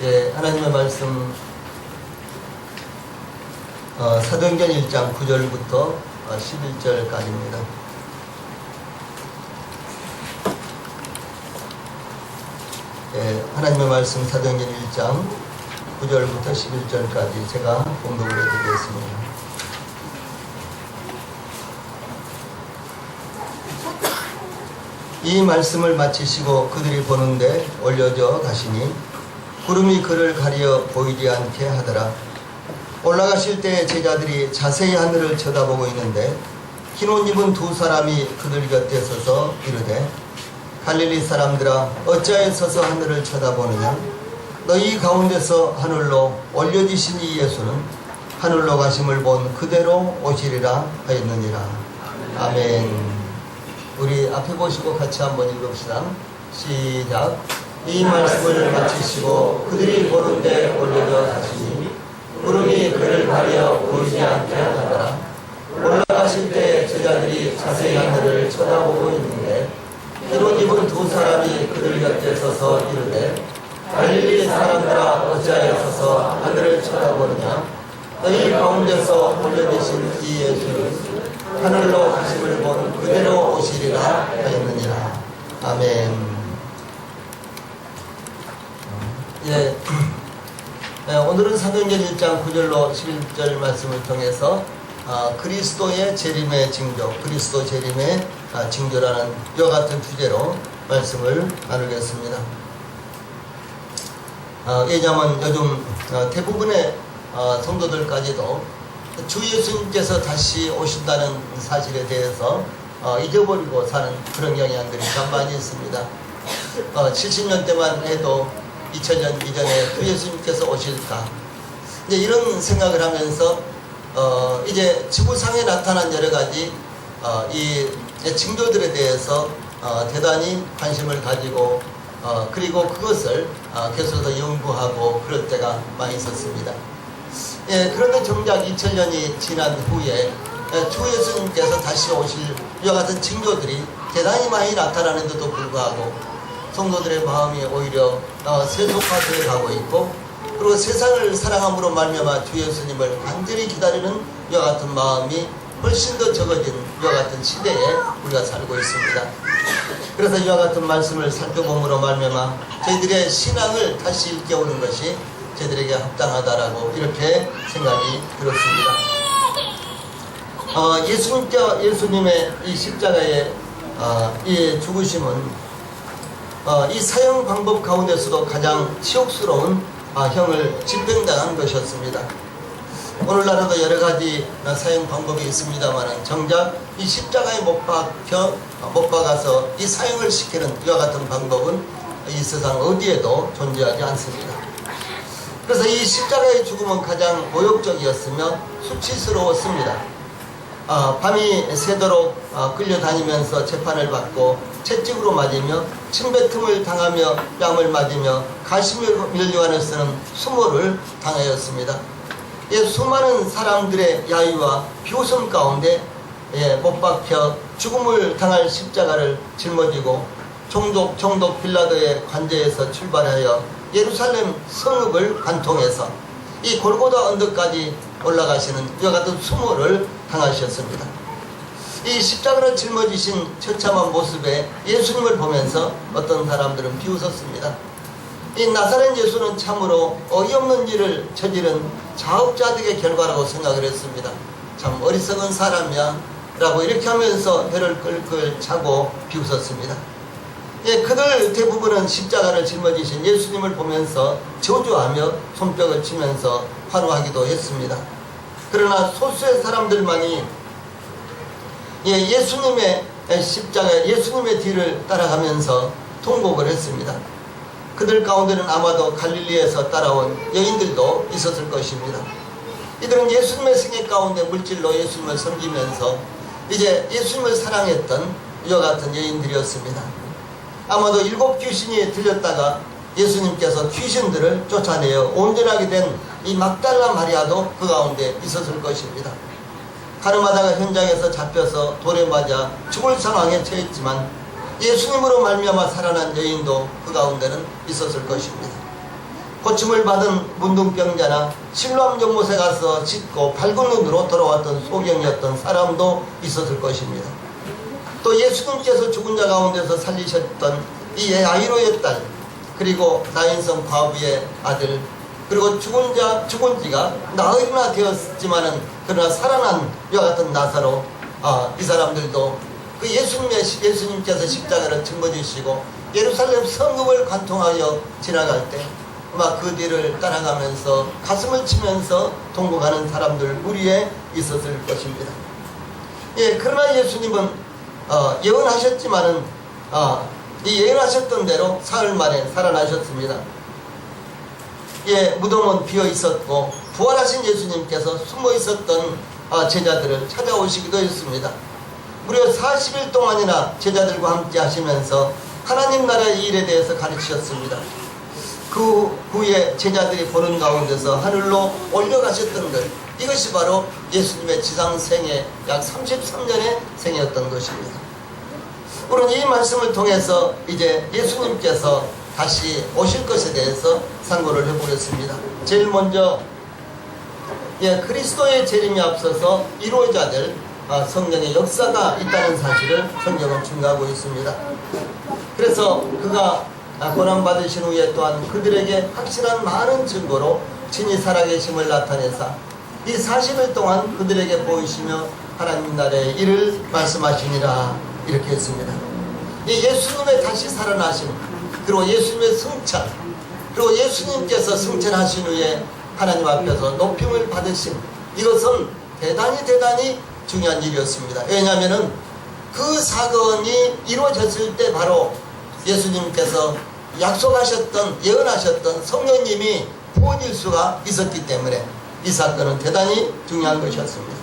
예, 하나님의 말씀 사도행전 1장 9절부터 11절까지입니다. 예, 하나님의 말씀 사도행전 1장 9절부터 11절까지 제가 봉독을 해드리겠습니다. 이 말씀을 마치시고 그들이 보는데 올려져 가시니 구름이 그를 가려 보이지 않게 하더라. 올라가실 때 제자들이 자세히 하늘을 쳐다보고 있는데 흰 옷 입은 두 사람이 그들 곁에 서서 이르되 갈릴리 사람들아 어찌하여 서서 하늘을 쳐다보느냐. 너희 가운데서 하늘로 올려지신 이 예수는 하늘로 가심을 본 그대로 오시리라 하였느니라. 아멘. 우리 앞에 보시고 같이 한번 읽읍시다. 시작. 이 말씀을 마치시고 그들이 보는데 올려져 가시니 구름이 그를 가려 보이지 않게 하더라. 올라가실 때 제자들이 자세히 하늘을 쳐다보고 있는데 흰 옷 입은 두 사람이 그들 곁에 서서 이르되 갈릴리 사람들아 어찌하여 서서 하늘을 쳐다보느냐. 너희 가운데서 올려지신 이 예수는 하늘로 가심을 본 그대로 오시리라 하였느니라. 아멘. 예, 오늘은 사도행전 1장 9절로 11절 말씀을 통해서 그리스도의 재림의 징조, 그리스도 재림의 징조라는 이와 같은 주제로 말씀을 나누겠습니다. 왜냐하면 요즘 대부분의 성도들까지도 주 예수님께서 다시 오신다는 사실에 대해서 잊어버리고 사는 그런 경향들이 참 많이 있습니다. 70년대만 해도 2000년 이전에 주 예수님께서 오실까, 이제 이런 생각을 하면서 이제 지구상에 나타난 여러 가지 이 징조들에 대해서 대단히 관심을 가지고 그리고 그것을 계속해서 연구하고 그럴 때가 많이 있었습니다. 예, 그런데 정작 2000년이 지난 후에 주 예수님께서 다시 오실 이와 같은 징조들이 대단히 많이 나타나는데도 불구하고 성도들의 마음이 오히려 세속화되어 가고 있고, 그리고 세상을 사랑함으로 말미암아 주 예수님을 간절히 기다리는 이와 같은 마음이 훨씬 더 적어진 이와 같은 시대에 우리가 살고 있습니다. 그래서 이와 같은 말씀을 살펴봄으로 말미암아 저희들의 신앙을 다시 일깨우는 것이 저희들에게 합당하다라고 이렇게 생각이 들었습니다. 예수님의 이 십자가의 이 죽으심은 이 사형 방법 가운데서도 가장 치욕스러운 형을 집행당한 것이었습니다. 오늘날에도 여러 가지 사형 방법이 있습니다만 정작 이 십자가에 못 박아서 이 사형을 시키는 이와 같은 방법은 이 세상 어디에도 존재하지 않습니다. 그래서 이 십자가의 죽음은 가장 모욕적이었으며 수치스러웠습니다. 밤이 새도록 끌려다니면서 재판을 받고 채찍으로 맞으며 침뱉음을 당하며 뺨을 맞으며 가시면류관을 쓰는 수모를 당하였습니다. 수많은 사람들의 야유와 비웃음 가운데 못 박혀 죽음을 당할 십자가를 짊어지고 총독 빌라도의 관저에서 출발하여 예루살렘 성읍을 관통해서 이 골고다 언덕까지 올라가시는 이와 같은 수모를 당하셨습니다. 이 십자가를 짊어지신 처참한 모습에 예수님을 보면서 어떤 사람들은 비웃었습니다. 이 나사렛 예수는 참으로 어이없는 일을 저지른 자업자득의 결과라고 생각을 했습니다. 참 어리석은 사람이야 라고 이렇게 하면서 혀를 끌끌 차고 비웃었습니다. 그들 대부분은 십자가를 짊어지신 예수님을 보면서 저주하며 손뼉을 치면서 환호하기도 했습니다. 그러나 소수의 사람들만이 예수님의 십자가, 예수님의 뒤를 따라가면서 통곡을 했습니다. 그들 가운데는 아마도 갈릴리에서 따라온 여인들도 있었을 것입니다. 이들은 예수님의 생애 가운데 물질로 예수님을 섬기면서 이제 예수님을 사랑했던 이와 같은 여인들이었습니다. 아마도 7 귀신이 들렸다가 예수님께서 귀신들을 쫓아내어 온전하게 된 이 막달라 마리아도 그 가운데 있었을 것입니다. 가늠하다가 현장에서 잡혀서 돌에 맞아 죽을 상황에 처했지만 예수님으로 말미암아 살아난 여인도 그 가운데는 있었을 것입니다. 고침을 받은 문둥병자나 실로암 연못에 가서 씻고 밝은 눈으로 돌아왔던 소경이었던 사람도 있었을 것입니다. 또 예수님께서 죽은 자 가운데서 살리셨던 이 야이로의 딸, 그리고 나인성 과부의 아들, 그리고 죽은 지가 나흘이나 되었지만은 그러나 살아난 이와 같은 나사로, 이 사람들도 그 예수님께서 십자가를 짊어지시고 예루살렘 성읍을 관통하여 지나갈 때 아마 그 뒤를 따라가면서 가슴을 치면서 동거하는 사람들 무리에 있었을 것입니다. 예, 그러나 예수님은 예언하셨지만은 이 예언하셨던 대로 사흘 만에 살아나셨습니다. 예, 무덤은 비어 있었고 부활하신 예수님께서 숨어 있었던 제자들을 찾아오시기도 했습니다. 무려 40일 동안이나 제자들과 함께 하시면서 하나님 나라의 일에 대해서 가르치셨습니다. 그 후에 제자들이 보는 가운데서 하늘로 올려가셨던 것, 이것이 바로 예수님의 지상생애 약 33년의 생이었던 것입니다. 우리는 이 말씀을 통해서 이제 예수님께서 다시 오실 것에 대해서 상고를 해보겠습니다. 제일 먼저 그리스도의 재림에 앞서서 이루어져야 될 성령의 역사가 있다는 사실을 성경은 증거하고 있습니다. 그래서 그가 고난받으신 후에 또한 그들에게 확실한 많은 증거로 친히 살아계심을 나타내사 이 40일 동안 그들에게 보이시며 하나님 나라의 일을 말씀하시니라, 이렇게 했습니다. 이 예수님의 다시 살아나심, 그리고 예수님의 승천, 그리고 예수님께서 승천하신 후에 하나님 앞에서 높임을 받으심, 이것은 대단히 중요한 일이었습니다. 왜냐하면 그 사건이 이루어졌을 때 바로 예수님께서 약속하셨던, 예언하셨던 성령님이 부어질 수가 있었기 때문에 이 사건은 대단히 중요한 것이었습니다.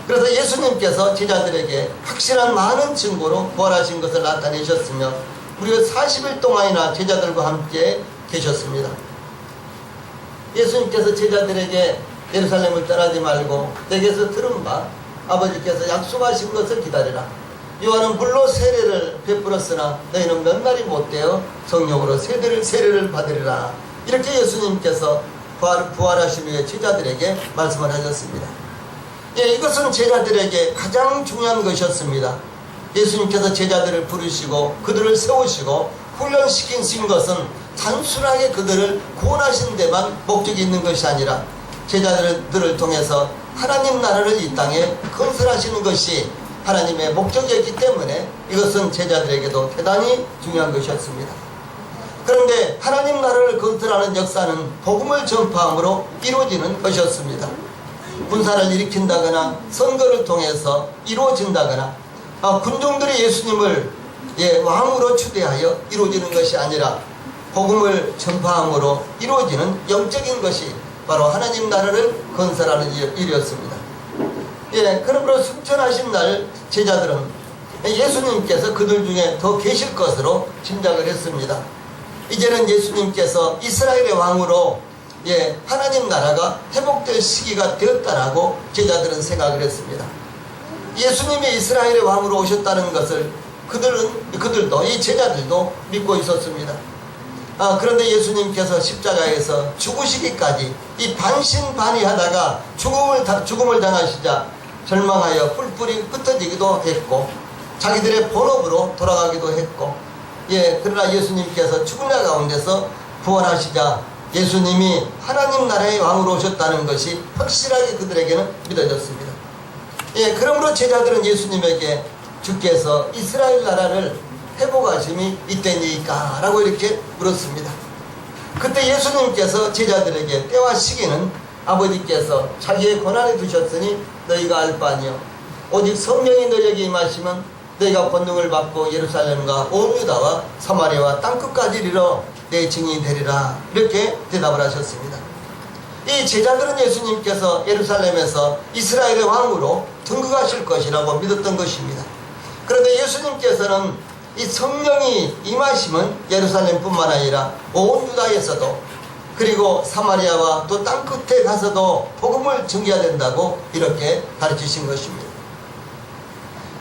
그래서 예수님께서 제자들에게 확실한 많은 증거로 부활하신 것을 나타내셨으며 무려 40일 동안이나 제자들과 함께 계셨습니다. 예수님께서 제자들에게 예루살렘을 떠나지 말고 내게서 들은 바 아버지께서 약속하신 것을 기다리라. 요한은 물로 세례를 베풀었으나 너희는 몇 날이 못되어 성령으로 세례를 받으리라. 이렇게 예수님께서 부활하신 후에 제자들에게 말씀을 하셨습니다. 이것은 제자들에게 가장 중요한 것이었습니다. 예수님께서 제자들을 부르시고 그들을 세우시고 훈련시키신 것은 단순하게 그들을 구원하신 데만 목적이 있는 것이 아니라 제자들을 통해서 하나님 나라를 이 땅에 건설하시는 것이 하나님의 목적이었기 때문에 이것은 제자들에게도 대단히 중요한 것이었습니다. 그런데 하나님 나라를 건설하는 역사는 복음을 전파함으로 이루어지는 것이었습니다. 군사를 일으킨다거나 선거를 통해서 이루어진다거나 군중들이 예수님을 왕으로 추대하여 이루어지는 것이 아니라 복음을 전파함으로 이루어지는 영적인 것이 바로 하나님 나라를 건설하는 일이었습니다. 그러므로 승천하신 날 제자들은 예수님께서 그들 중에 더 계실 것으로 짐작을 했습니다. 이제는 예수님께서 이스라엘의 왕으로 하나님 나라가 회복될 시기가 되었다라고 제자들은 생각을 했습니다. 예수님이 이스라엘의 왕으로 오셨다는 것을 그들도, 이 제자들도 믿고 있었습니다. 그런데 예수님께서 십자가에서 죽으시기까지 이 반신반의하다가 죽음을 당하시자 절망하여 뿔뿔이 흩어지기도 했고 자기들의 본업으로 돌아가기도 했고 그러나 예수님께서 죽은 자 가운데서 부활하시자 예수님이 하나님 나라의 왕으로 오셨다는 것이 확실하게 그들에게는 믿어졌습니다. 그러므로 제자들은 예수님에게 주께서 이스라엘 나라를 회복하심이 이때니까 라고 이렇게 물었습니다. 그때 예수님께서 제자들에게 때와 시기는 아버지께서 자기의 권한에 두셨으니 너희가 알 바 아니요 오직 성령이 너희에게 임하시면 너희가 권능을 받고 예루살렘과 온 유다와 사마리아와 땅끝까지 이르러 내 증인이 되리라, 이렇게 대답을 하셨습니다. 이 제자들은 예수님께서 예루살렘에서 이스라엘의 왕으로 등극하실 것이라고 믿었던 것입니다. 그런데 예수님께서는 이 성령이 임하심은 예루살렘뿐만 아니라 온 유다에서도 그리고 사마리아와 또 땅끝에 가서도 복음을 전개해야 된다고 이렇게 가르치신 것입니다.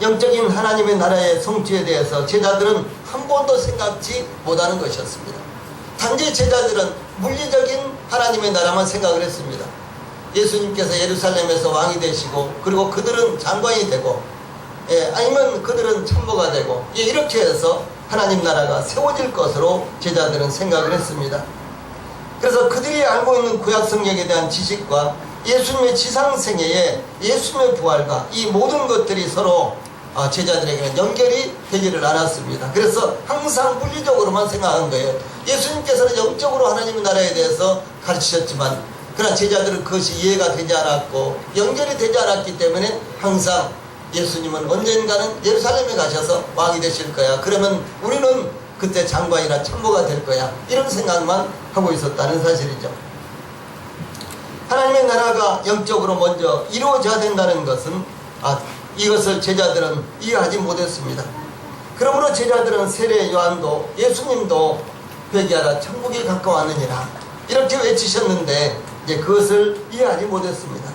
영적인 하나님의 나라의 성취에 대해서 제자들은 한 번도 생각지 못하는 것이었습니다. 단지 제자들은 물리적인 하나님의 나라만 생각을 했습니다. 예수님께서 예루살렘에서 왕이 되시고, 그리고 그들은 장관이 되고, 아니면 그들은 참모가 되고, 이렇게 해서 하나님 나라가 세워질 것으로 제자들은 생각을 했습니다. 그래서 그들이 알고 있는 구약 성경에 대한 지식과 예수님의 지상생애에 예수님의 부활과 이 모든 것들이 서로 제자들에게는 연결이 되지를 않았습니다. 그래서 항상 물리적으로만 생각한 거예요. 예수님께서는 영적으로 하나님의 나라에 대해서 가르치셨지만, 그러나 제자들은 그것이 이해가 되지 않았고 연결이 되지 않았기 때문에 항상 예수님은 언젠가는 예루살렘에 가셔서 왕이 되실 거야, 그러면 우리는 그때 장관이나 참모가 될 거야, 이런 생각만 하고 있었다는 사실이죠. 하나님의 나라가 영적으로 먼저 이루어져야 된다는 것은 이것을 제자들은 이해하지 못했습니다. 그러므로 제자들은 세례 요한도 예수님도 회개하라 천국이 가까웠느니라 이렇게 외치셨는데 이제 그것을 이해하지 못했습니다.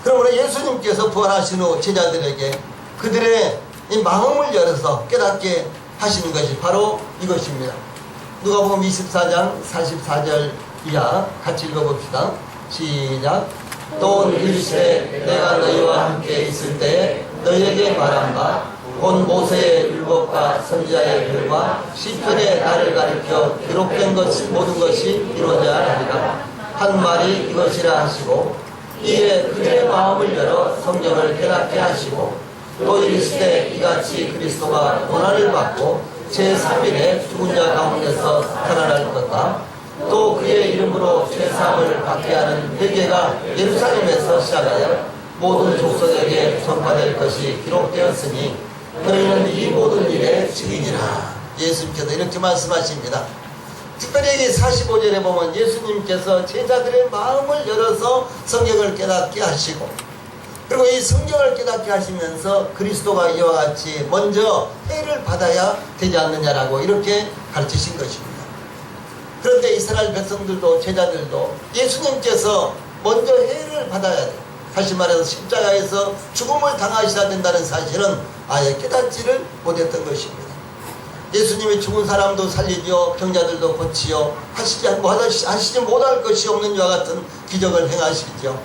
그러므로 예수님께서 부활하신 후 제자들에게 그들의 이 마음을 열어서 깨닫게 하시는 것이 바로 이것입니다. 누가복음 24장 44절 이하 같이 읽어봅시다. 시작. 또 이르시되 내가 너희와 함께 있을 때에 너희에게 말한 바 곧 모세의 율법과 선지자의 글과 시편에 나를 가리켜 기록된 모든 것이 이루어져야 하리라 한 말이 이것이라 하시고, 이에 그들의 마음을 열어 성경을 깨닫게 하시고, 또 이르시되 이같이 그리스도가 고난을 받고 제3일에 죽은 자 가운데서 살아날 것과 또 그의 이름으로 죄사함을 받게 하는 회개가 예루살렘에서 시작하여 모든 족속에게 전파될 것이 기록되었으니 너희는 이 모든 일의 증인이라. 예수님께서 이렇게 말씀하십니다. 특별히 45절에 보면 예수님께서 제자들의 마음을 열어서 성경을 깨닫게 하시고, 그리고 이 성경을 깨닫게 하시면서 그리스도가 이와 같이 먼저 해를 받아야 되지 않느냐라고 이렇게 가르치신 것입니다. 그런데 이스라엘 백성들도 제자들도 예수님께서 먼저 해를 받아야 돼요. 다시 말해서 십자가에서 죽음을 당하셔야 된다는 사실은 아예 깨닫지를 못했던 것입니다. 예수님이 죽은 사람도 살리죠, 병자들도 고치요, 하시지 못할 것이 없는 이와 같은 기적을 행하시죠.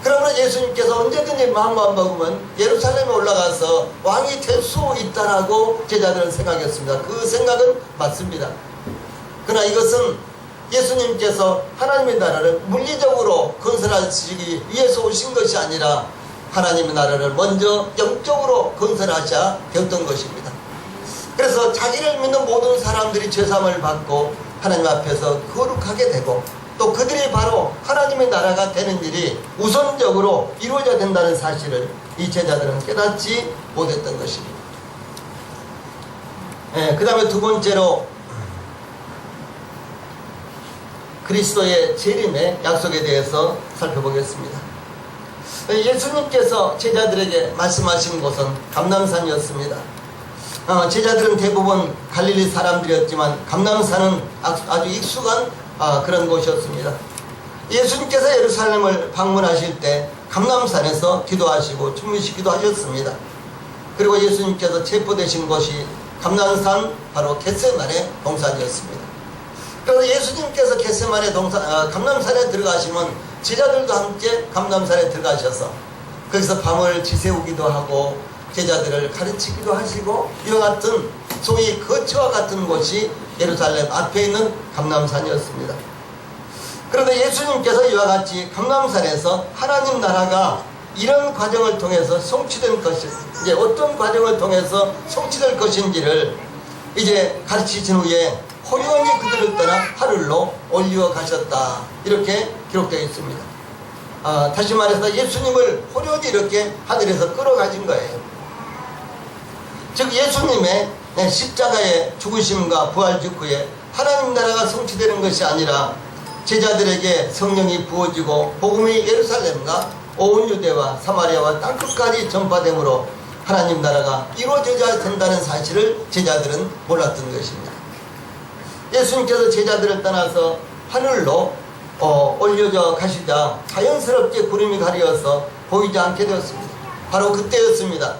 그러므로 예수님께서 언제든지 마음만 먹으면 예루살렘에 올라가서 왕이 될 수 있다라고 제자들은 생각했습니다. 그 생각은 맞습니다. 그러나 이것은 예수님께서 하나님의 나라를 물리적으로 건설하시기 위해서 오신 것이 아니라 하나님의 나라를 먼저 영적으로 건설하셔야 되었던 것입니다. 그래서 자기를 믿는 모든 사람들이 죄사함을 받고 하나님 앞에서 거룩하게 되고, 또 그들이 바로 하나님의 나라가 되는 일이 우선적으로 이루어져야 된다는 사실을 이 제자들은 깨닫지 못했던 것입니다. 그 다음에 두 번째로 그리스도의 재림의 약속에 대해서 살펴보겠습니다. 예수님께서 제자들에게 말씀하신 곳은 감람산이었습니다. 제자들은 대부분 갈릴리 사람들이었지만 감람산은 아주 익숙한 그런 곳이었습니다. 예수님께서 예루살렘을 방문하실 때 감람산에서 기도하시고 충미시기도 하셨습니다. 그리고 예수님께서 체포되신 곳이 감람산 바로 겟세마네 동산이었습니다. 그래서 예수님께서 겟세마네 감람산에 들어가시면 제자들도 함께 감람산에 들어가셔서 거기서 밤을 지새우기도 하고 제자들을 가르치기도 하시고, 이와 같은 소위 거처와 같은 곳이 예루살렘 앞에 있는 감람산이었습니다. 그런데 예수님께서 이와 같이 감람산에서 하나님 나라가 이런 과정을 통해서 성취된 것이, 이제 어떤 과정을 통해서 성취될 것인지를 이제 가르치신 후에 호련히 그들을 떠나 하늘로 올려 가셨다, 이렇게 기록되어 있습니다. 다시 말해서 예수님을 호련히 이렇게 하늘에서 끌어가신 거예요. 즉 예수님의 십자가의 죽으심과 부활 직후에 하나님 나라가 성취되는 것이 아니라 제자들에게 성령이 부어지고 복음이 예루살렘과 온 유대와 사마리아와 땅끝까지 전파되므로 하나님 나라가 이루어져야 된다는 사실을 제자들은 몰랐던 것입니다. 예수님께서 제자들을 떠나서 하늘로 올려져 가시자 자연스럽게 구름이 가려서 보이지 않게 되었습니다. 바로 그때였습니다.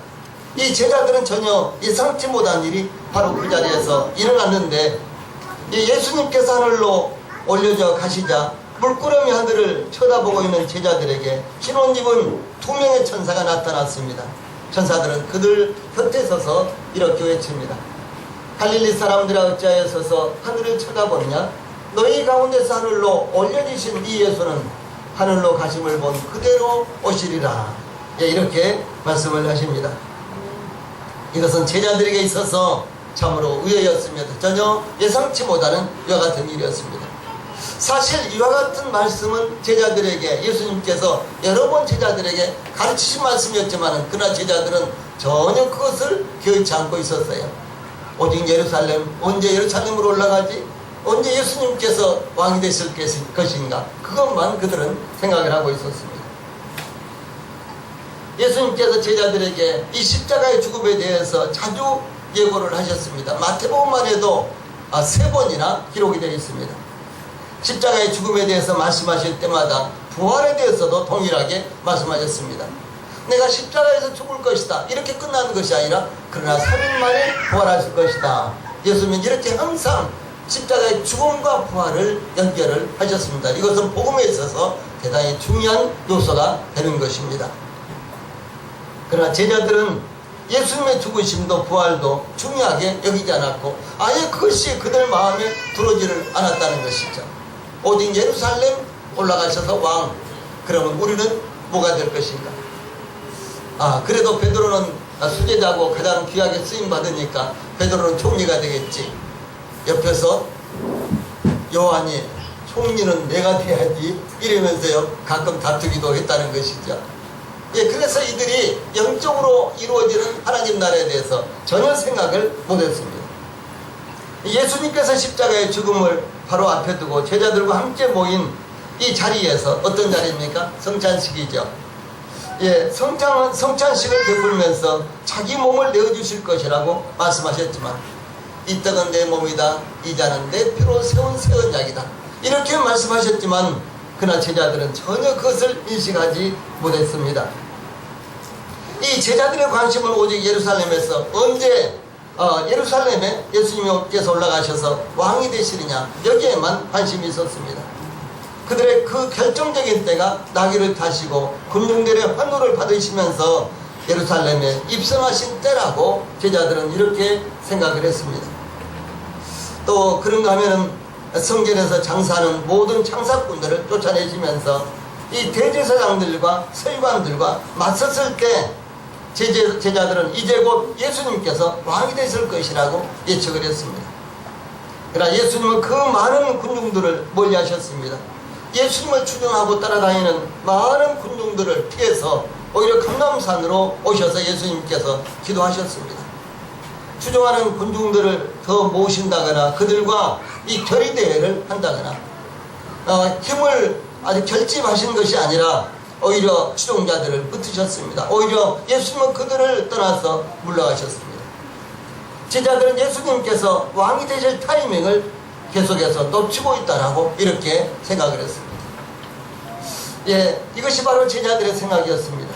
이 제자들은 전혀 예상치 못한 일이 바로 그 자리에서 일어났는데, 예수님께서 하늘로 올려져 가시자 물구름이 하늘을 쳐다보고 있는 제자들에게 흰옷 입은 두 명의 천사가 나타났습니다. 천사들은 그들 곁에 서서 이렇게 외칩니다. 갈릴리 사람들아 어찌하여 서서 하늘을 쳐다보느냐? 너희 가운데서 하늘로 올려지신 이 예수는 하늘로 가심을 본 그대로 오시리라. 이렇게 말씀을 하십니다. 이것은 제자들에게 있어서 참으로 의외였습니다. 전혀 예상치 못하는 이와 같은 일이었습니다. 사실 이와 같은 말씀은 제자들에게 예수님께서 여러 번 제자들에게 가르치신 말씀이었지만 그러나 제자들은 전혀 그것을 기억치 않고 있었어요. 오직 예루살렘, 언제 예루살렘으로 올라가지? 언제 예수님께서 왕이 되실 것인가? 그것만 그들은 생각을 하고 있었습니다. 예수님께서 제자들에게 이 십자가의 죽음에 대해서 자주 예고를 하셨습니다. 마태복음만 해도 3번이나 기록이 되어 있습니다. 십자가의 죽음에 대해서 말씀하실 때마다 부활에 대해서도 동일하게 말씀하셨습니다. 내가 십자가에서 죽을 것이다, 이렇게 끝나는 것이 아니라 그러나 3일 만에 부활하실 것이다. 예수님은 이렇게 항상 십자가의 죽음과 부활을 연결을 하셨습니다. 이것은 복음에 있어서 대단히 중요한 요소가 되는 것입니다. 그러나 제자들은 예수님의 죽으심도 부활도 중요하게 여기지 않았고 아예 그것이 그들 마음에 들어오지를 않았다는 것이죠. 오직 예루살렘 올라가셔서 왕, 그러면 우리는 뭐가 될 것인가? 그래도 베드로는 수제자고 가장 귀하게 쓰임 받으니까 베드로는 총리가 되겠지. 옆에서 요한이 총리는 내가 돼야지 이러면서요 가끔 다투기도 했다는 것이죠. 그래서 이들이 영적으로 이루어지는 하나님 나라에 대해서 전혀 생각을 못했습니다. 예수님께서 십자가의 죽음을 바로 앞에 두고 제자들과 함께 모인 이 자리에서 어떤 자리입니까? 성찬식이죠. 성찬식을 베풀면서 자기 몸을 내어주실 것이라고 말씀하셨지만 이 떡은 내 몸이다, 이 잔은 내 피로 세운 새 언약이다, 이렇게 말씀하셨지만 그러나 제자들은 전혀 그것을 인식하지 못했습니다. 이 제자들의 관심은 오직 예루살렘에서 언제 예루살렘에 예수님께서 올라가셔서 왕이 되시느냐, 여기에만 관심이 있었습니다. 그들의 그 결정적인 때가 나귀를 타시고 군중들의 환호를 받으시면서 예루살렘에 입성하신 때라고 제자들은 이렇게 생각을 했습니다. 또 그런가 하면은 성전에서 장사하는 모든 장사꾼들을 쫓아내시면서 이 대제사장들과 서기관들과 맞섰을 때 제자들은 이제 곧 예수님께서 왕이 되실 것이라고 예측을 했습니다. 그러나 예수님은 그 많은 군중들을 멀리하셨습니다. 예수님을 추종하고 따라다니는 많은 군중들을 피해서 오히려 감람산으로 오셔서 예수님께서 기도하셨습니다. 추종하는 군중들을 더 모으신다거나 그들과 이 결의대회를 한다거나 힘을 아주 결집하신 것이 아니라 오히려 추종자들을 붙으셨습니다. 오히려 예수님은 그들을 떠나서 물러가셨습니다. 제자들은 예수님께서 왕이 되실 타이밍을 계속해서 놓치고 있다라고 이렇게 생각을 했습니다. 이것이 바로 제자들의 생각이었습니다.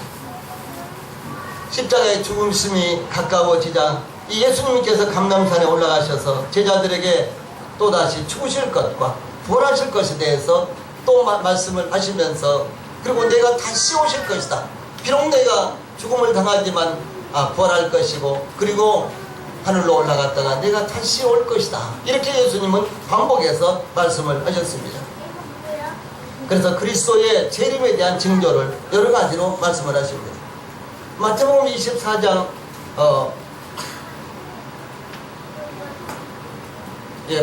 십자가의 죽음심이 가까워지자 이 예수님께서 감람산에 올라가셔서 제자들에게 또다시 죽으실 것과 부활하실 것에 대해서 또 말씀을 하시면서 그리고 내가 다시 오실 것이다. 비록 내가 죽음을 당하지만 부활할 것이고 그리고 하늘로 올라갔다가 내가 다시 올 것이다. 이렇게 예수님은 반복해서 말씀을 하셨습니다. 그래서 그리스도의 재림에 대한 징조를 여러 가지로 말씀을 하십니다. 마태복음 24장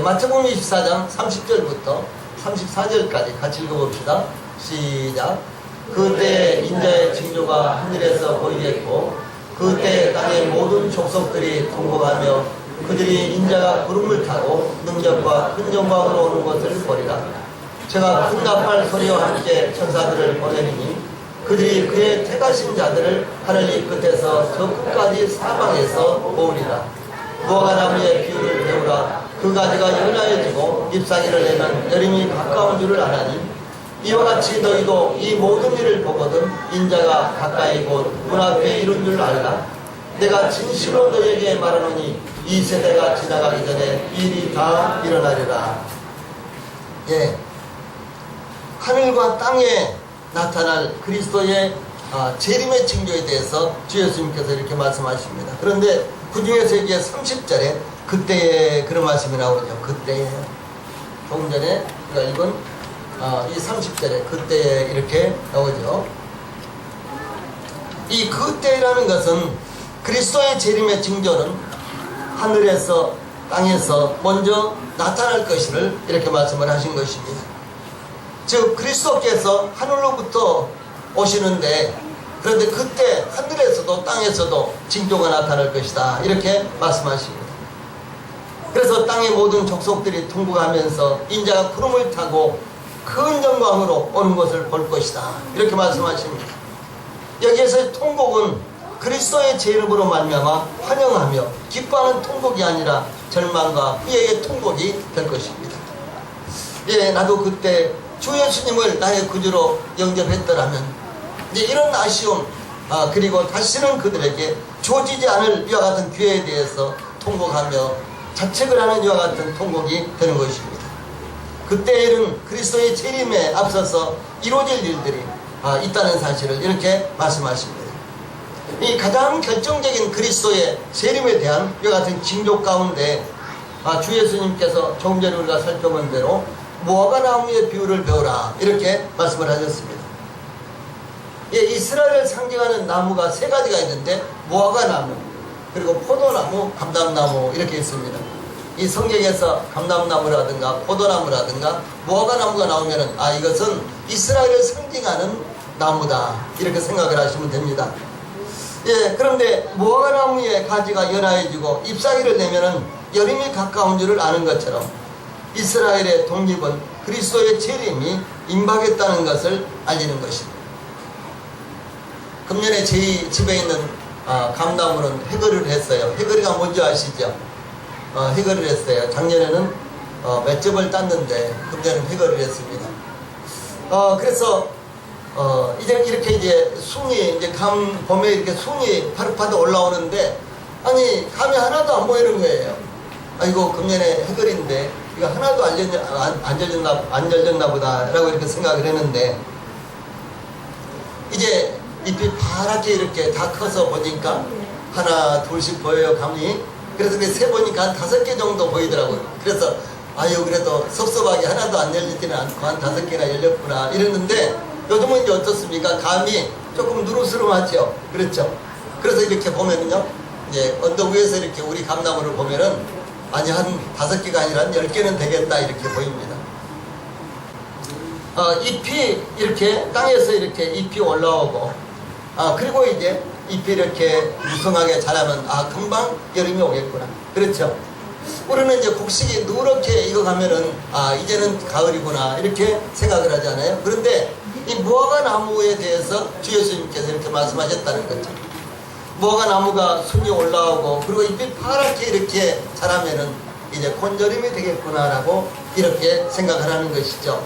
마태복음 24장 30절부터 34절까지 같이 읽어봅시다. 시작. 그때 인자의 징조가 하늘에서 보이겠고 그때 땅의 모든 족속들이 통곡하며 그들이 인자가 구름을 타고 능력과 큰 영광으로 오는 것을 보리라. 제가 큰 나팔 소리와 함께 천사들을 보내리니 그들이 그의 택하신 자들을 하늘 이 끝에서 저 끝까지 사방에서 모으리라. 무화과 나무의 비유를 배우라. 그 가지가 연하여지고 잎사귀를 내면 여름이 가까운 줄을 아나니 이와 같이 너희도 이 모든 일을 보거든 인자가 가까이 곧 문 앞에 이른 줄 알라. 내가 진실로 너희에게 말하노니 이 세대가 지나가기 전에 일이 다 일어나리라. 예, 하늘과 땅에 나타날 그리스도의 재림의 징조에 대해서 주 예수님께서 이렇게 말씀하십니다. 그런데 그 중에서 이제 30절에 그때에 그런 말씀이 나오죠. 그때에. 조금 전에 우리가 읽은 이 30절에 그때에 이렇게 나오죠. 이 그때라는 것은 그리스도의 재림의 징조는 하늘에서 땅에서 먼저 나타날 것을 이렇게 말씀을 하신 것입니다. 즉 그리스도께서 하늘로부터 오시는데, 그런데 그때 하늘에서도 땅에서도 징조가 나타날 것이다 이렇게 말씀하십니다. 그래서 땅의 모든 족속들이 통곡하면서 인자가 구름을 타고 큰 영광으로 오는 것을 볼 것이다 이렇게 말씀하십니다. 여기에서 통곡은 그리스도의 제 이름으로 말미암아 환영하며 기뻐하는 통곡이 아니라 절망과 후회의 통곡이 될 것입니다. 예, 나도 그때 주 예수님을 나의 구주로 영접했더라면 이제 이런 아쉬움, 그리고 다시는 그들에게 주어지지 않을 이와 같은 기회에 대해서 통곡하며 자책을 하는 이와 같은 통곡이 되는 것입니다. 그때에는 그리스도의 재림에 앞서서 이루어질 일들이 있다는 사실을 이렇게 말씀하십니다. 이 가장 결정적인 그리스도의 재림에 대한 이와 같은 징조 가운데 주 예수님께서 조금 전에 우리가 살펴본 대로 무화과 나무의 비유를 배우라 이렇게 말씀을 하셨습니다. 예, 이스라엘을 상징하는 나무가 세 가지가 있는데 무화과 나무, 그리고 포도나무, 감람나무 이렇게 있습니다. 이 성경에서 감람나무라든가 포도나무라든가 무화과 나무가 나오면은 이것은 이스라엘을 상징하는 나무다 이렇게 생각을 하시면 됩니다. 예, 그런데 무화과 나무의 가지가 연화해지고 잎사귀를 내면은 여름이 가까운 줄을 아는 것처럼 이스라엘의 독립은 그리스도의 재림이 임박했다는 것을 알리는 것입니다. 금년에 저희 집에 있는 감나무는 해거리를 했어요. 해거리가 뭔지 아시죠? 해거리를 했어요. 작년에는 몇 접을 땄는데 금년에는 해거리를 했습니다. 그래서 이렇게 이제 순이 이제 봄에 이렇게 순이 파릇파릇 올라오는데 아니 감이 하나도 안 보이는 거예요. 이거 금년에 해거리인데 이거 하나도 안 열렸나 보다라고 이렇게 생각을 했는데, 이제 잎이 파랗게 이렇게 다 커서 보니까 하나 둘씩 보여요, 감이. 그래서 세 보니까 한 5개 정도 보이더라고요. 그래서 그래도 섭섭하게 하나도 안 열리지는 않고 한 5개나 열렸구나 이랬는데, 요즘은 이제 어떻습니까? 감이 조금 누르스름하죠. 그렇죠? 그래서 이렇게 보면은요, 이제 언덕 위에서 이렇게 우리 감나무를 보면은 한 5개가 아니라 한 10개는 되겠다 이렇게 보입니다. 잎이 이렇게 땅에서 이렇게 잎이 올라오고, 그리고 이제 잎이 이렇게 무성하게 자라면 금방 여름이 오겠구나. 그렇죠? 우리는 이제 곡식이 누렇게 익어가면은 이제는 가을이구나 이렇게 생각을 하잖아요. 그런데 이 무화과 나무에 대해서 주 예수님께서 이렇게 말씀하셨다는 거죠. 무화과 나무가 순이 올라오고 그리고 잎이 파랗게 이렇게 자라면은 이제 곤절임이 되겠구나라고 이렇게 생각을 하는 것이죠.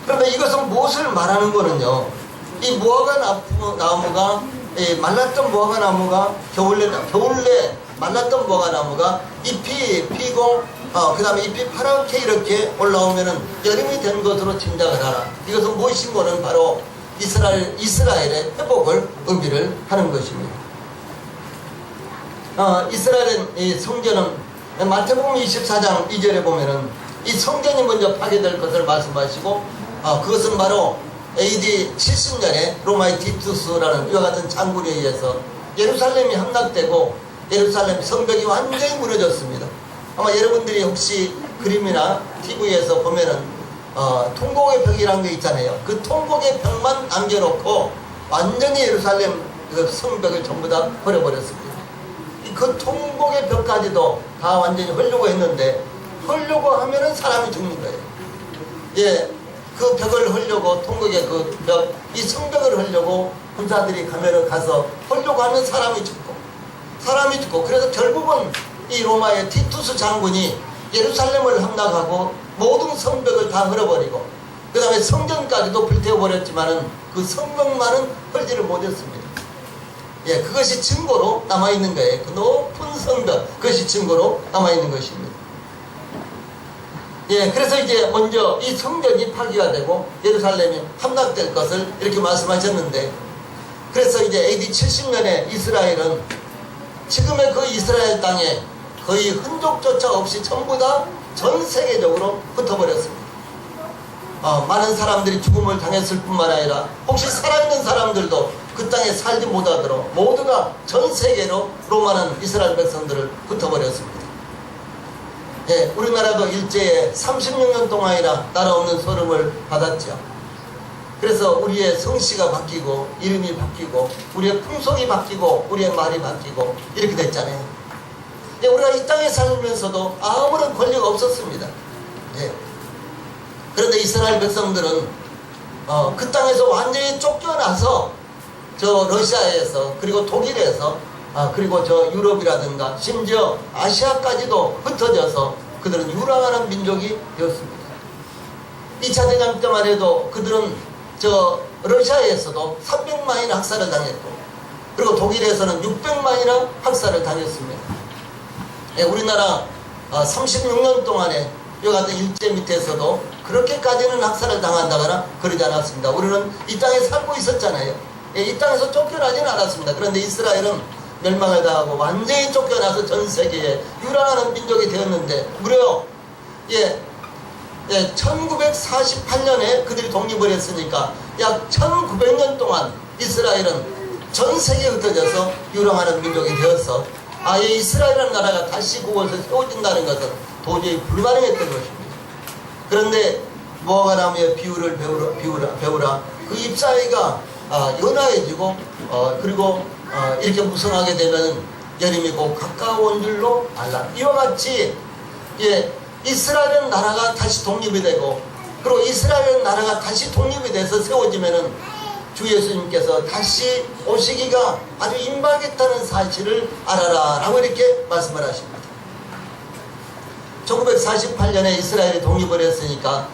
그런데 이것은 무엇을 말하는 거는요, 이 무화과 나무가 말랐던 무화과 나무가 겨울에 말랐던 무화과 나무가 잎이 피고 그 다음에 잎이 파랗게 이렇게 올라오면은 여름이 된 것으로 짐작을 하라. 이것은 무엇인고는 바로 이스라엘의 회복을 의미를 하는 것입니다. 이스라엘은 이 성전은 마태복음 24장 2절에 보면은 이 성전이 먼저 파괴될 것을 말씀하시고, 그것은 바로 AD 70년에 로마의 티투스라는 이와 같은 장군에 의해서 예루살렘이 함락되고 예루살렘 성벽이 완전히 무너졌습니다. 아마 여러분들이 혹시 그림이나 TV에서 보면은 통곡의 벽이라는 게 있잖아요. 그 통곡의 벽만 남겨놓고 완전히 예루살렘 그 성벽을 전부 다 버려버렸습니다. 그 통곡의 벽까지도 다 완전히 헐려고 했는데, 헐려고 하면은 사람이 죽는 거예요. 예, 그 벽을 헐려고, 통곡의 그 벽, 이 성벽을 헐려고 군사들이 가서 헐려고 하면 사람이 죽고, 그래서 결국은 이 로마의 티투스 장군이 예루살렘을 함락하고 모든 성벽을 다 헐어버리고, 그 다음에 성전까지도 불태워버렸지만은 그 성벽만은 헐지를 못했습니다. 예, 그것이 증거로 남아있는 거예요. 그 높은 성벽, 그것이 증거로 남아있는 것입니다. 예, 그래서 이제 먼저 이 성전이 파괴가 되고 예루살렘이 함락될 것을 이렇게 말씀하셨는데, 그래서 이제 AD 70년에 이스라엘은 지금의 그 이스라엘 땅에 거의 흔적조차 없이 전부 다 전 세계적으로 흩어버렸습니다. 많은 사람들이 죽음을 당했을 뿐만 아니라 혹시 살아있는 사람들도 그 땅에 살지 못하도록 모두가 전 세계로 로마는 이스라엘 백성들을 흩어버렸습니다. 예, 우리나라도 일제에 36년 동안이나 나라 없는 소름을 받았죠. 그래서 우리의 성씨가 바뀌고 이름이 바뀌고 우리의 풍속이 바뀌고 우리의 말이 바뀌고 이렇게 됐잖아요. 예, 우리가 이 땅에 살면서도 아무런 권리가 없었습니다. 예. 그런데 이스라엘 백성들은 그 땅에서 완전히 쫓겨나서 저 러시아에서 그리고 독일에서 그리고 저 유럽이라든가 심지어 아시아까지도 흩어져서 그들은 유랑하는 민족이 되었습니다. 2차 대전 때만 해도 그들은 저 러시아에서도 300만이나 학살을 당했고 그리고 독일에서는 600만이나 학살을 당했습니다. 예, 우리나라 36년 동안에 이와 같은 일제 밑에서도 그렇게까지는 학살을 당한다거나 그러지 않았습니다. 우리는 이 땅에 살고 있었잖아요. 예, 이 땅에서 쫓겨나지는 않았습니다. 그런데 이스라엘은 멸망을 당하고 완전히 쫓겨나서 전 세계에 유랑하는 민족이 되었는데 무려 1948년에 그들이 독립을 했으니까 약 1900년 동안 이스라엘은 전 세계에 흩어져서 유랑하는 민족이 되어서 이 이스라엘이라는 나라가 다시 그곳에 세워진다는 것은 도저히 불가능했던 것입니다. 그런데 무화과나무의 비유를 배우라. 그 잎사귀가 연화해지고 그리고 이렇게 무성하게 되면 여름이 곧 가까운 줄로 알라. 이와 같이 이스라엘 나라가 다시 독립이 되고 그리고 이스라엘 나라가 다시 독립이 돼서 세워지면은 주 예수님께서 다시 오시기가 아주 임박했다는 사실을 알아라 라고 이렇게 말씀을 하십니다. 1948년에 이스라엘이 독립을 했으니까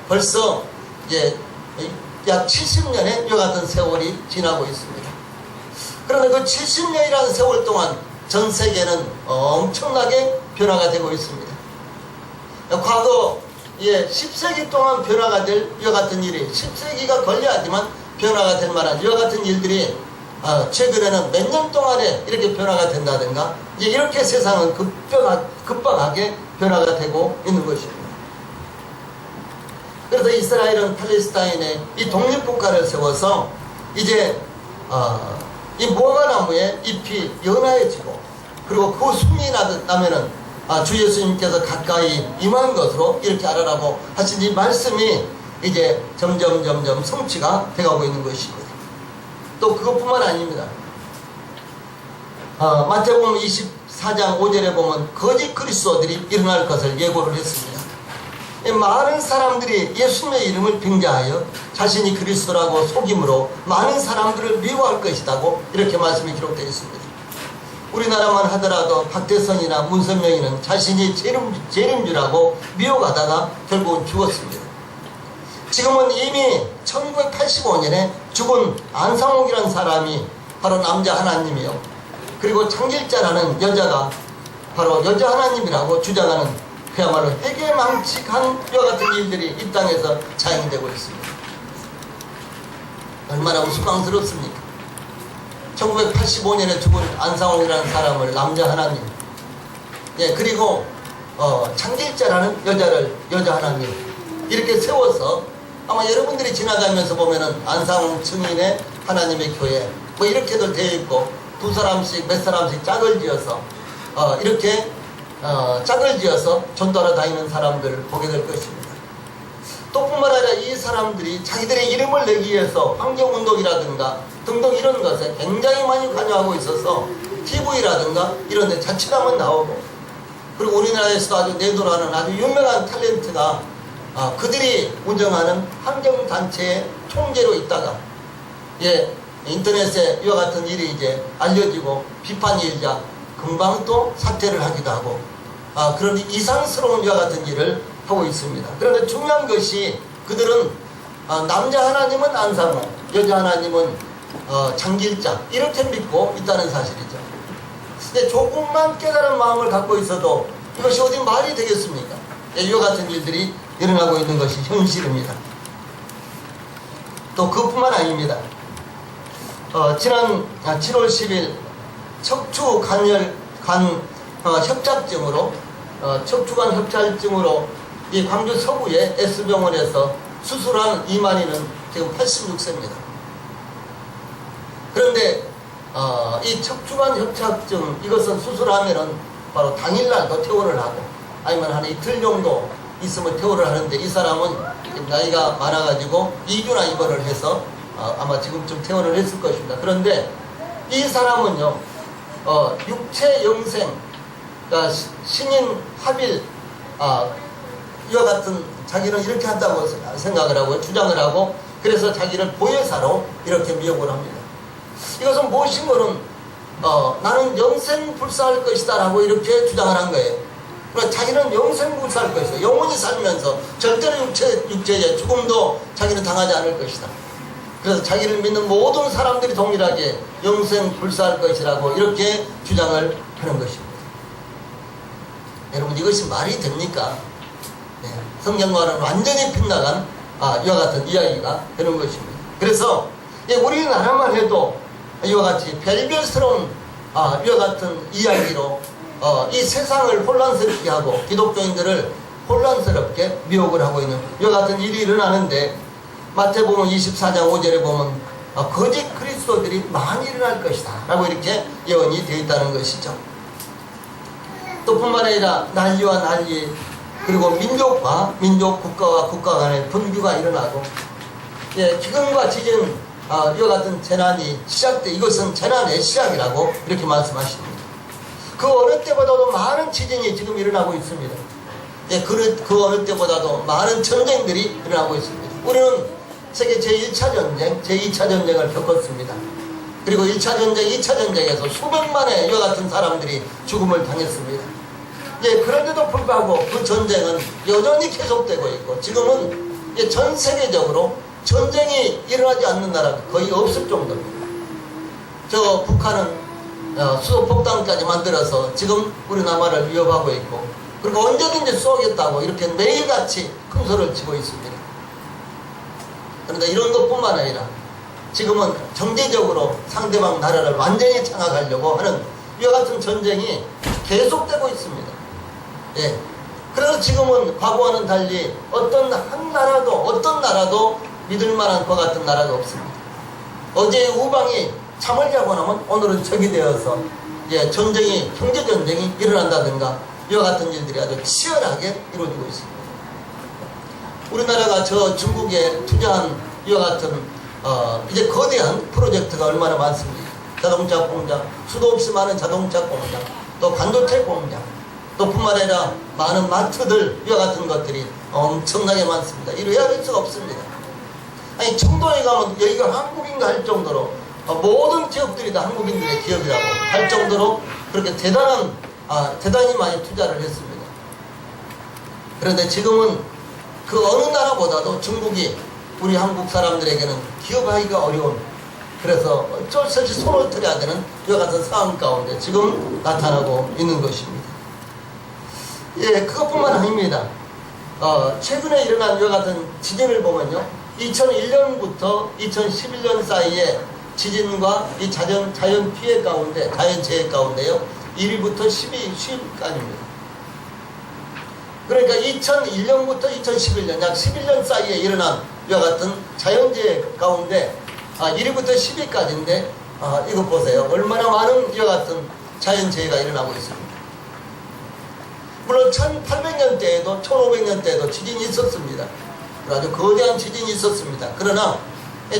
벌써 약 70년의 이와 같은 세월이 지나고 있습니다. 그런데 그 70년이라는 세월 동안 전 세계는 엄청나게 변화가 되고 있습니다. 과거 10세기 동안 변화가 될 이와 같은 일이 10세기가 걸려야지만 변화가 될 만한 이와 같은 일들이 최근에는 몇 년 동안에 이렇게 변화가 된다든가 이렇게 세상은 급박하게 변화가 되고 있는 것입니다. 그래서 이스라엘은 팔레스타인에 이 독립국가를 세워서 이제 이 무화과나무의 잎이 연화해지고 그리고 그 순이 나면은 주 예수님께서 가까이 임한 것으로 이렇게 알아라고 하신 이 말씀이 이제 점점 성취가 되어가고 있는 것입니다. 또 그것뿐만 아닙니다. 마태복음 24장 5절에 보면 거짓 그리스도들이 일어날 것을 예고를 했습니다. 많은 사람들이 예수님의 이름을 빙자하여 자신이 그리스도라고 속임으로 많은 사람들을 미워할 것이라고 이렇게 말씀이 기록되어 있습니다. 우리나라만 하더라도 박대선이나 문선명이는 자신이 재림주라고 미워하다가 결국은 죽었습니다. 지금은 이미 1985년에 죽은 안상옥이라는 사람이 바로 남자 하나님이요. 그리고 창길자라는 여자가 바로 여자 하나님이라고 주장하는 그야말로 회개망측한 이와 같은 일들이 이 땅에서 자행되고 있습니다. 얼마나 우스꽝스럽습니까? 1985년에 죽은 안상옥이라는 사람을 남자 하나님, 그리고 창길자라는 여자 하나님 이렇게 세워서 아마 여러분들이 지나다니면서 보면은 안상홍 증인의 하나님의 교회 이렇게들 되어 있고 두 사람씩 몇 사람씩 짝을 지어서 이렇게 짝을 지어서 전도하러 다니는 사람들을 보게 될 것입니다. 또 뿐만 아니라 이 사람들이 자기들의 이름을 내기 위해서 환경운동이라든가 등등 이런 것에 굉장히 많이 관여하고 있어서 TV라든가 이런 데 자칫하면 나오고 그리고 우리나라에서도 아주 내도라는 아주 유명한 탤런트가 그들이 운영하는 환경단체의 총재로 있다가 인터넷에 이와 같은 일이 이제 알려지고 비판이 일자 금방 또 사퇴를 하기도 하고 그런 이상스러운 이와 같은 일을 하고 있습니다. 그런데 중요한 것이 그들은 남자 하나님은 안상홍, 여자 하나님은 장길장 이렇게 믿고 있다는 사실이죠. 근데 조금만 깨달은 마음을 갖고 있어도 이것이 어디 말이 되겠습니까? 이와 같은 일들이 일어나고 있는 것이 현실입니다. 또 그뿐만 아닙니다. 지난 7월 10일 협착증으로 척추관 협착증으로 이 광주 서구의 S병원에서 수술한 이만희는 지금 86세입니다. 그런데 이 척추관 협착증 이것은 수술하면은 바로 당일날도 퇴원을 하고 아니면 한 이틀 정도 있으면 퇴원을 하는데 이 사람은 나이가 많아가지고 2주나 입원을 해서 아마 지금쯤 퇴원을 했을 것입니다. 그런데 이 사람은요 육체 영생, 그러니까 신인 합일 이와 같은 자기는 이렇게 한다고 생각을 하고 주장을 하고 그래서 자기를 보혜사로 이렇게 미혹을 합니다. 이것은 무엇인가는 나는 영생불사할 것이다 라고 이렇게 주장을 한 거예요. 그러니까 자기는 영생불사할 것이다. 영원히 살면서 절대로 육체의 죽음도 자기는 당하지 않을 것이다. 그래서 자기를 믿는 모든 사람들이 동일하게 영생불사할 것이라고 이렇게 주장을 하는 것입니다. 여러분 이것이 말이 됩니까? 네, 성경과는 완전히 빗나간 이와 같은 이야기가 되는 것입니다. 그래서 우리나라만 해도 이와 같이 별별스러운 이와 같은 이야기로 이 세상을 혼란스럽게 하고 기독교인들을 혼란스럽게 미혹을 하고 있는 이와 같은 일이 일어나는데 마태복음 24장 5절에 보면 거짓 그리스도들이 많이 일어날 것이다 라고 이렇게 예언이 되어 있다는 것이죠. 또 뿐만 아니라 난리와 난리 그리고 민족과 민족 국가와 국가 간의 분규가 일어나고 기근과 지진 이와 같은 재난이 시작돼 이것은 재난의 시작이라고 이렇게 말씀하십니다. 그 어느 때보다도 많은 지진이 지금 일어나고 있습니다. 그 어느 때보다도 많은 전쟁들이 일어나고 있습니다. 우리는 세계 제1차 전쟁, 제2차 전쟁을 겪었습니다. 그리고 1차 전쟁, 2차 전쟁에서 수백만의 이와 같은 사람들이 죽음을 당했습니다. 그런데도 불구하고 그 전쟁은 여전히 계속되고 있고 지금은 전 세계적으로 전쟁이 일어나지 않는 나라가 거의 없을 정도입니다. 북한은 수도 폭탄까지 만들어서 지금 우리나라를 위협하고 있고 그리고 언제든지 쏘겠다고 이렇게 매일같이 큰 소리를 치고 있습니다. 그런데 이런 것뿐만 아니라 지금은 경제적으로 상대방 나라를 완전히 장악하려고 하는 이와 같은 전쟁이 계속되고 있습니다. 그래서 지금은 과거와는 달리 어떤 나라도 믿을 만한 것 같은 나라가 없습니다. 어제 우방이 잠을 자고 나면 오늘은 적이 되어서 전쟁이 경제전쟁이 일어난다든가 이와 같은 일들이 아주 치열하게 이루어지고 있습니다. 우리나라가 저 중국에 투자한 이와 같은 이제 거대한 프로젝트가 얼마나 많습니다. 자동차 공장, 수도 없이 많은 자동차 공장, 또 반도체 공장, 또 뿐만 아니라 많은 마트들 이와 같은 것들이 엄청나게 많습니다. 이루 헤아릴 수가 없습니다. 아니 청도에 가면 여기가 한국인가 할 정도로 모든 기업들이 다 한국인들의 기업이라고 할 정도로 그렇게 대단히 많이 투자를 했습니다. 그런데 지금은 그 어느 나라보다도 중국이 우리 한국 사람들에게는 기업하기가 어려운 그래서 어쩔 수 없이 손을 들여야 되는 이와 같은 상황 가운데 지금 나타나고 있는 것입니다. 그것뿐만 아닙니다. 최근에 일어난 이와 같은 지진을 보면요 2001년부터 2011년 사이에 지진과 이 자연 피해 가운데 자연재해 가운데요 1위부터 10위까지입니다. 그러니까 2001년부터 2011년 약 11년 사이에 일어난 이와 같은 자연재해 가운데 1위부터 10위까지인데 이거 보세요. 얼마나 많은 이와 같은 자연재해가 일어나고 있습니다. 물론 1800년대에도 1500년대에도 지진이 있었습니다. 아주 거대한 지진이 있었습니다. 그러나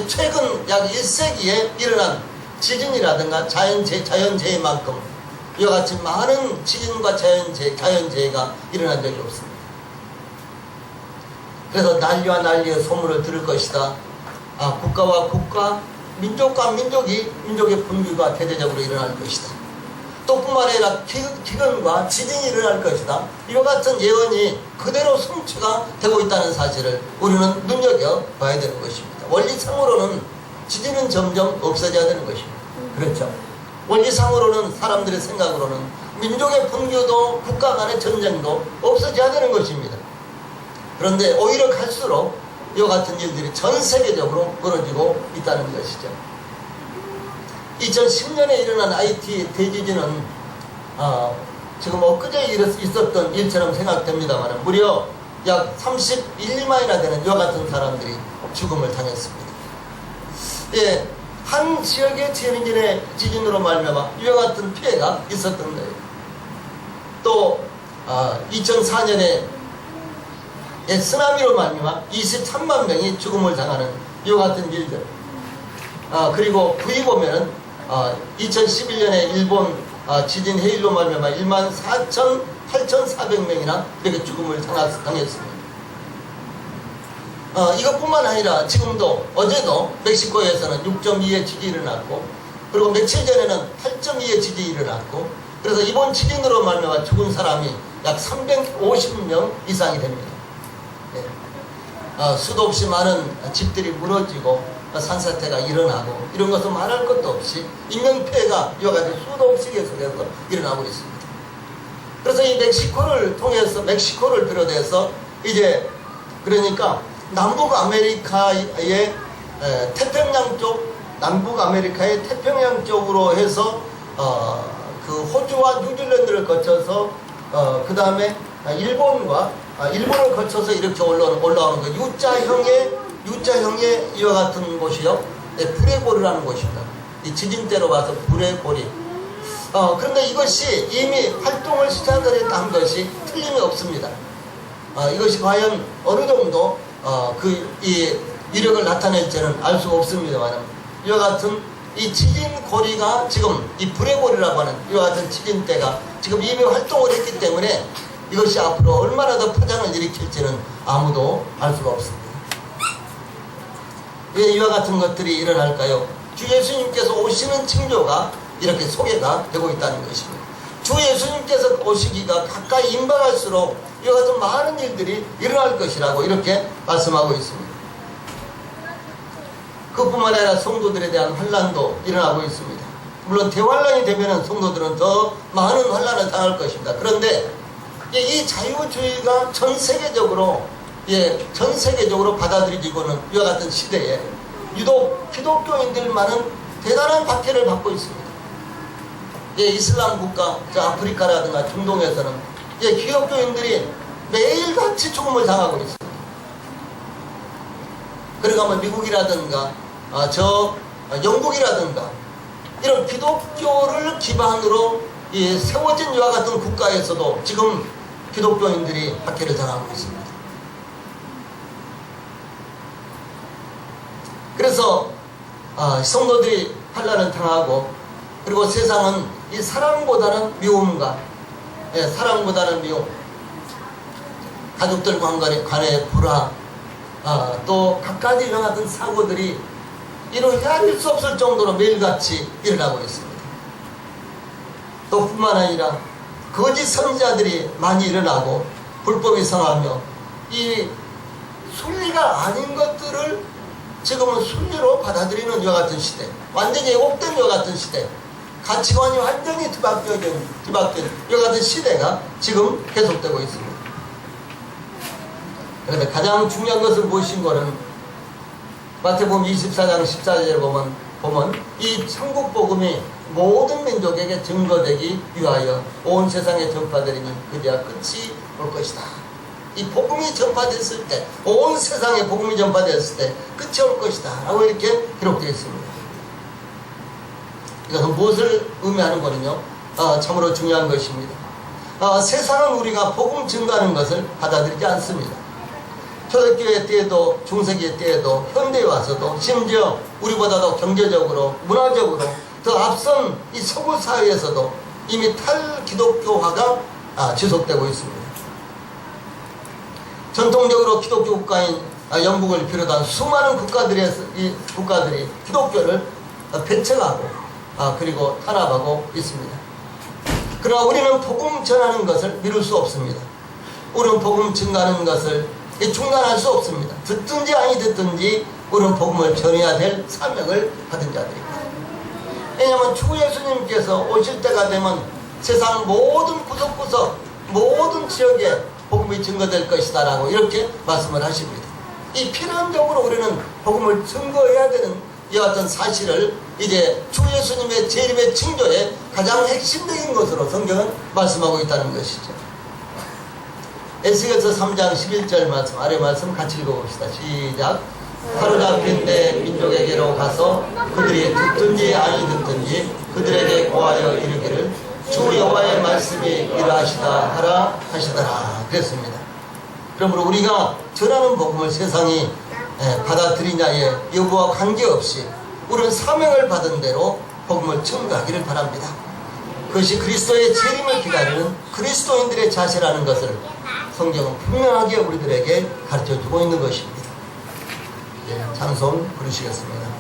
최근 약 1세기에 일어난 지진이라든가 자연재해만큼 이와 같이 많은 지진과 자연재해가 일어난 적이 없습니다. 그래서 난리와 난리의 소문을 들을 것이다. 국가와 국가, 민족과 민족의 분규가 대대적으로 일어날 것이다. 또 뿐만 아니라 기근과 지진이 일어날 것이다. 이와 같은 예언이 그대로 성취가 되고 있다는 사실을 우리는 눈여겨봐야 되는 것입니다. 원리상으로는 지지는 점점 없어져야 되는 것입니다. 그렇죠. 원리상으로는, 사람들의 생각으로는 민족의 분교도 국가 간의 전쟁도 없어져야 되는 것입니다. 그런데 오히려 갈수록 이와 같은 일들이 전 세계적으로 벌어지고 있다는 것이죠. 2010년에 일어난 IT 대지진은 지금 엊그제 있었던 일처럼 생각됩니다만 무려 약 31만이나 되는 이와 같은 사람들이 죽음을 당했습니다. 예, 한 지역의 지진으로 말미암아 이와 같은 피해가 있었던 거예요. 또 2004년에 쓰나미로 말미암아 23만 명이 죽음을 당하는 이와 같은 일들. 그리고 부위 보면은 2011년에 일본 지진 해일로 말미암아 14,400명이나 이렇게 죽음을 당했습니다. 이것뿐만 아니라 지금도 어제도 멕시코에서는 6.2의 지진이 일어났고, 그리고 며칠 전에는 8.2의 지진이 일어났고, 그래서 이번 지진으로 말미암아 죽은 사람이 약 350명 이상이 됩니다. 수도 없이 많은 집들이 무너지고 산사태가 일어나고 이런 것은 말할 것도 없이 인명피해가 이와 같이 수도 없이 계속해서 일어나고 있습니다. 그래서 이 멕시코를 통해서, 멕시코를 비롯해서 이제 그러니까 남북 아메리카의 태평양 쪽, 남북 아메리카의 태평양 쪽으로 해서 그 호주와 뉴질랜드를 거쳐서 그 다음에 일본을 거쳐서 이렇게 올라오는 그 U자형의 이와 같은 곳이요, 브레고리라는 곳입니다. 이 지진대로 봐서 브레고리. 그런데 이것이 이미 활동을 시작했다는 것이 틀림이 없습니다. 이것이 과연 어느 정도 이 위력을 나타낼지는 알 수가 없습니다만, 이와 같은 이 지진고리가 지금 이 브레고리라고 하는 이와 같은 지진대가 지금 이미 활동을 했기 때문에 이것이 앞으로 얼마나 더 파장을 일으킬지는 아무도 알 수가 없습니다. 왜 이와 같은 것들이 일어날까요? 주 예수님께서 오시는 징조가 이렇게 소개가 되고 있다는 것입니다. 주 예수님께서 오시기가 가까이 임박할수록 이와 같은 많은 일들이 일어날 것이라고 이렇게 말씀하고 있습니다. 그뿐만 아니라 성도들에 대한 환난도 일어나고 있습니다. 물론 대환란이 되면 성도들은 더 많은 환난을 당할 것입니다. 그런데 이 자유주의가 전 세계적으로 받아들여지고는 이와 같은 시대에 유독 기독교인들만은 대단한 박해를 받고 있습니다. 이슬람 국가, 아프리카라든가 중동에서는 기독교인들이 매일같이 죽음을 당하고 있습니다. 그러니까 미국이라든가 영국이라든가 이런 기독교를 기반으로 세워진 이와 같은 국가에서도 지금 기독교인들이 박해를 당하고 있습니다. 그래서 성도들이 환난을 당하고, 그리고 세상은 이 사랑보다는 미움, 가족들과 간의 불화, 또 각가지 이런 같은 사고들이 헤아릴 수 없을 정도로 매일같이 일어나고 있습니다. 또 뿐만 아니라 거짓 선지자들이 많이 일어나고 불법이 성하며 이 순리가 아닌 것들을 지금은 순리로 받아들이는 이와 같은 시대, 완전히 왜곡된 이와 같은 시대, 가치관이 완전히 뒤바뀐 이와 같은 시대가 지금 계속되고 있습니다. 그런데 가장 중요한 것은 무엇인 거는 마태복음 24장 14절에 보면 이 천국 복음이 모든 민족에게 증거되기 위하여 온 세상에 전파되리니 그리야 끝이 올 것이다. 이 복음이 전파됐을 때, 온 세상에 복음이 전파됐을 때 끝이 올 것이다 라고 이렇게 기록되어 있습니다. 이것은 무엇을 의미하는 거는요, 참으로 중요한 것입니다. 세상은 우리가 복음 증거하는 것을 받아들이지 않습니다. 초대교회 때에도, 중세기의 때에도, 현대에 와서도, 심지어 우리보다도 경제적으로, 문화적으로 더 앞선 이 서구 사회에서도 이미 탈기독교화가 지속되고 있습니다. 전통적으로 기독교 국가인 영국을 비롯한 수많은 국가들이 기독교를 배척하고 그리고 탄압하고 있습니다. 그러나 우리는 복음 전하는 것을 미룰 수 없습니다. 우리는 복음 증가하는 것을 중단할 수 없습니다. 듣든지 아니 듣든지 우리는 복음을 전해야 될 사명을 받은 자들입니다. 왜냐하면 주 예수님께서 오실 때가 되면 세상 모든 구석구석 모든 지역에 복음이 증거될 것이다 라고 이렇게 말씀을 하십니다. 이 필연적으로 우리는 복음을 증거해야 되는 이와 같은 사실을 이제 주 예수님의 재림의 징조의 가장 핵심적인 것으로 성경은 말씀하고 있다는 것이죠. 에스겔서 3장 11절 말씀, 아래 말씀 같이 읽어봅시다. 시작. 사로잡힌 내 민족에게로 가서 그들이 듣든지 아니 듣든지 그들에게 고하여 이르기를 주 여호와의 말씀이 이러하시다 하라 하시더라 그랬습니다. 그러므로 우리가 전하는 복음을 세상이 받아들이냐의 여부와 관계없이 우리는 사명을 받은 대로 복음을 증거하기를 바랍니다. 그것이 그리스도의 재림을 기다리는 그리스도인들의 자세라는 것을 성경은 분명하게 우리들에게 가르쳐주고 있는 것입니다. 찬송 부르시겠습니다.